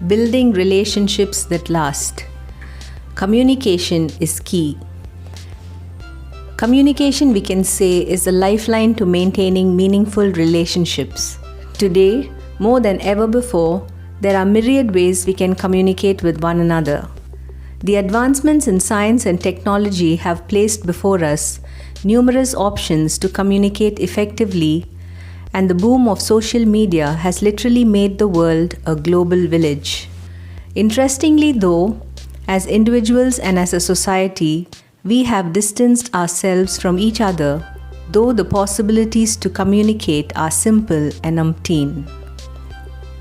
Building relationships that last. Communication is key. Communication, we can say, is the lifeline to maintaining meaningful relationships. Today, more than ever before, there are myriad ways we can communicate with one another. The advancements in science and technology have placed before us numerous options to communicate effectively, and the boom of social media has literally made the world a global village. Interestingly though, as individuals and as a society, we have distanced ourselves from each other, though the possibilities to communicate are simple and umpteen.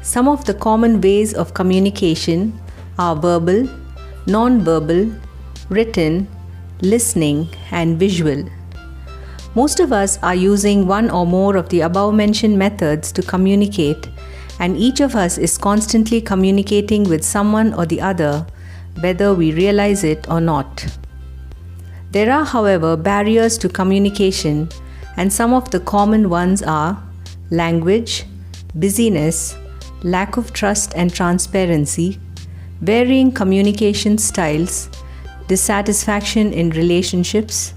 Some of the common ways of communication are verbal, non-verbal, written, listening, and visual. Most of us are using one or more of the above-mentioned methods to communicate, and each of us is constantly communicating with someone or the other, whether we realize it or not. There are, however, barriers to communication, and some of the common ones are language, busyness, lack of trust and transparency, varying communication styles, dissatisfaction in relationships,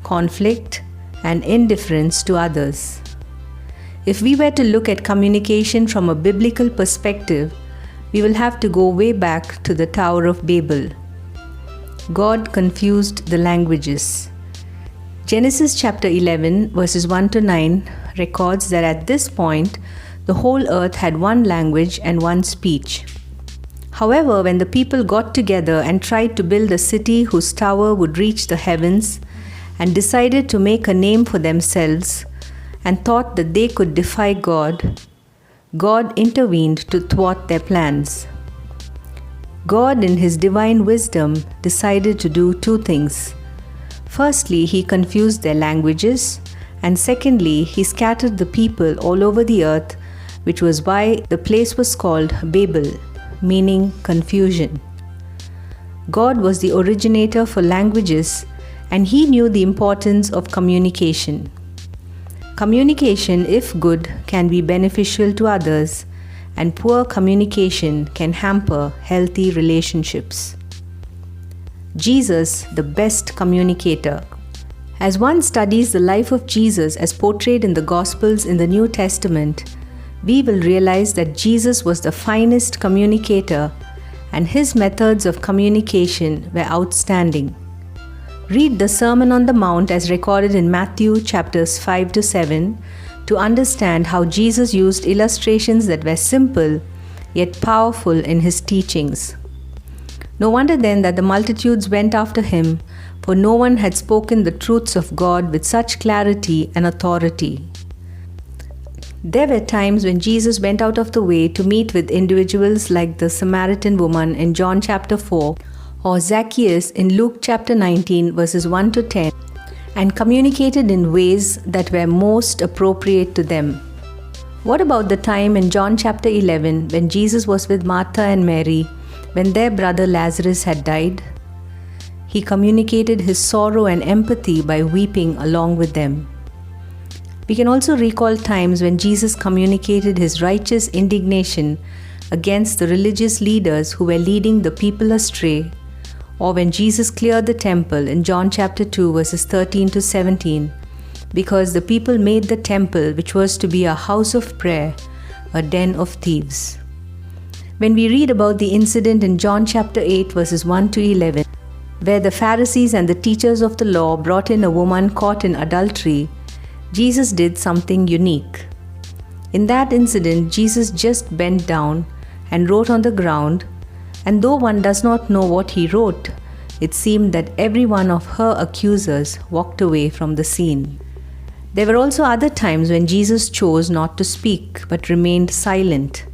conflict, and indifference to others. If we were to look at communication from a biblical perspective, we will have to go way back to the Tower of Babel. God confused the languages. Genesis chapter 11 verses 1 to 9 records that at this point, the whole earth had one language and one speech. However, when the people got together and tried to build a city whose tower would reach the heavens, and decided to make a name for themselves, and thought that they could defy God, God intervened to thwart their plans. God, in His divine wisdom, decided to do two things. Firstly, He confused their languages, and secondly, He scattered the people all over the earth, which was why the place was called Babel, meaning confusion. God was the originator for languages, and He knew the importance of communication. Communication, if good, can be beneficial to others, and poor communication can hamper healthy relationships. Jesus, the best communicator. As one studies the life of Jesus as portrayed in the Gospels in the New Testament, we will realize that Jesus was the finest communicator, and His methods of communication were outstanding. Read the Sermon on the Mount as recorded in Matthew chapters 5 to 7 to understand how Jesus used illustrations that were simple yet powerful in His teachings. No wonder then that the multitudes went after Him, for no one had spoken the truths of God with such clarity and authority. There were times when Jesus went out of the way to meet with individuals like the Samaritan woman in John chapter 4, or Zacchaeus in Luke chapter 19 verses 1 to 10, and communicated in ways that were most appropriate to them. What about the time in John chapter 11 when Jesus was with Martha and Mary when their brother Lazarus had died? He communicated His sorrow and empathy by weeping along with them. We can also recall times when Jesus communicated His righteous indignation against the religious leaders who were leading the people astray, or when Jesus cleared the temple in John chapter 2 verses 13 to 17, because the people made the temple, which was to be a house of prayer, a den of thieves. When we read about the incident in John chapter 8 verses 1 to 11, where the Pharisees and the teachers of the law brought in a woman caught in adultery, Jesus did something unique. In that incident, Jesus just bent down and wrote on the ground, and though one does not know what He wrote, it seemed that every one of her accusers walked away from the scene. There were also other times when Jesus chose not to speak but remained silent.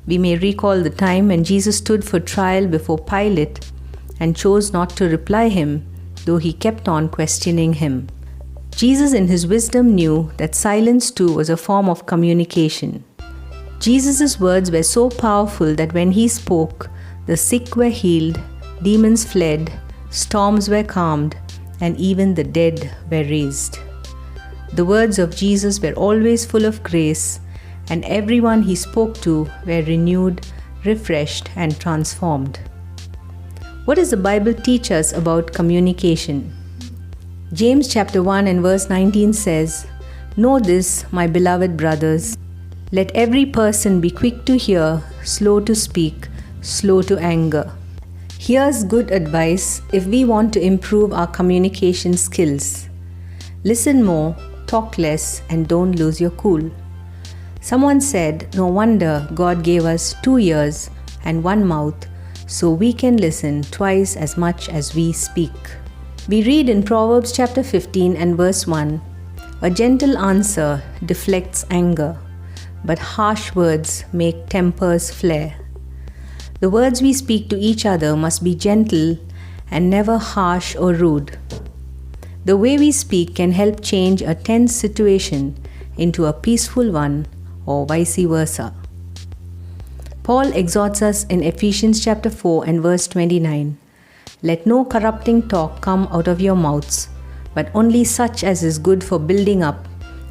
We may recall the time when Jesus stood for trial before Pilate and chose not to reply him, though he kept on questioning him. Jesus in His wisdom knew that silence too was a form of communication. Jesus' words were so powerful that when He spoke, the sick were healed, demons fled, storms were calmed, and even the dead were raised. The words of Jesus were always full of grace, and everyone He spoke to were renewed, refreshed, and transformed. What does the Bible teach us about communication? James chapter 1 and verse 19 says, "Know this, my beloved brothers, let every person be quick to hear, slow to speak, slow to anger." Here's good advice if we want to improve our communication skills. Listen more, talk less, and don't lose your cool. Someone said, no wonder God gave us 2 ears and 1 mouth so we can listen twice as much as we speak. We read in Proverbs chapter 15 and verse 1, "A gentle answer deflects anger, but harsh words make tempers flare." The words we speak to each other must be gentle and never harsh or rude. The way we speak can help change a tense situation into a peaceful one, or vice versa. Paul exhorts us in Ephesians chapter 4 and verse 29, "Let no corrupting talk come out of your mouths, but only such as is good for building up,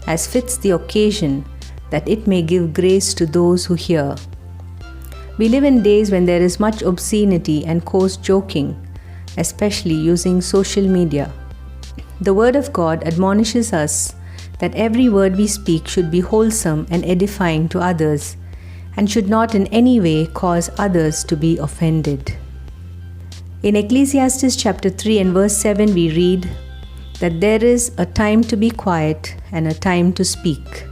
as fits the occasion, that it may give grace to those who hear." We live in days when there is much obscenity and coarse joking, especially using social media. The Word of God admonishes us that every word we speak should be wholesome and edifying to others, and should not in any way cause others to be offended. In Ecclesiastes chapter 3 and verse 7 we read that there is a time to be quiet and a time to speak.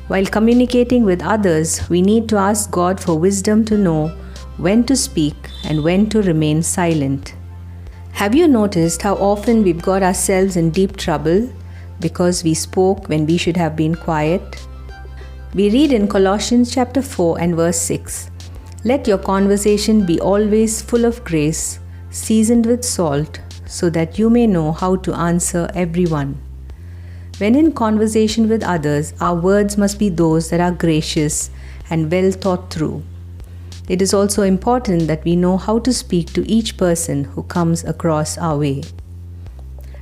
While communicating with others, we need to ask God for wisdom to know when to speak and when to remain silent. Have you noticed how often we've got ourselves in deep trouble because we spoke when we should have been quiet? We read in Colossians chapter 4 and verse 6, "Let your conversation be always full of grace, seasoned with salt, so that you may know how to answer everyone." When in conversation with others, our words must be those that are gracious and well thought through. It is also important that we know how to speak to each person who comes across our way.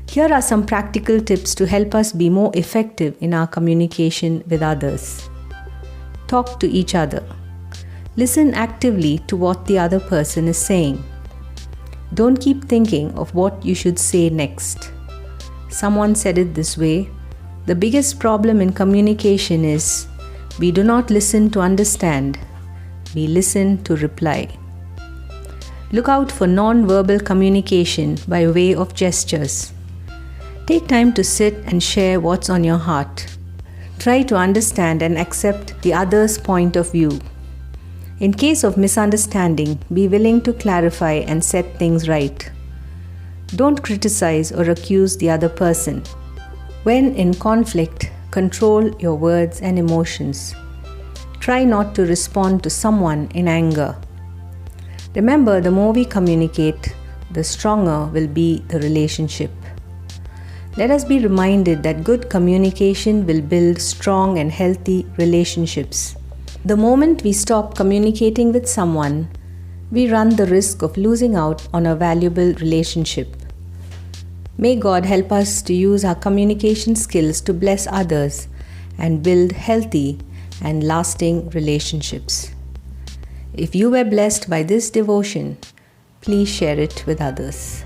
Here are some practical tips to help us be more effective in our communication with others. Talk to each other. Listen actively to what the other person is saying. Don't keep thinking of what you should say next. Someone said it this way, "The biggest problem in communication is we do not listen to understand, we listen to reply." Look out for non-verbal communication by way of gestures. Take time to sit and share what's on your heart. Try to understand and accept the other's point of view. In case of misunderstanding, be willing to clarify and set things right. Don't criticize or accuse the other person. When in conflict, control your words and emotions. Try not to respond to someone in anger. Remember, the more we communicate, the stronger will be the relationship. Let us be reminded that good communication will build strong and healthy relationships. The moment we stop communicating with someone, we run the risk of losing out on a valuable relationship. May God help us to use our communication skills to bless others and build healthy and lasting relationships. If you were blessed by this devotion, please share it with others.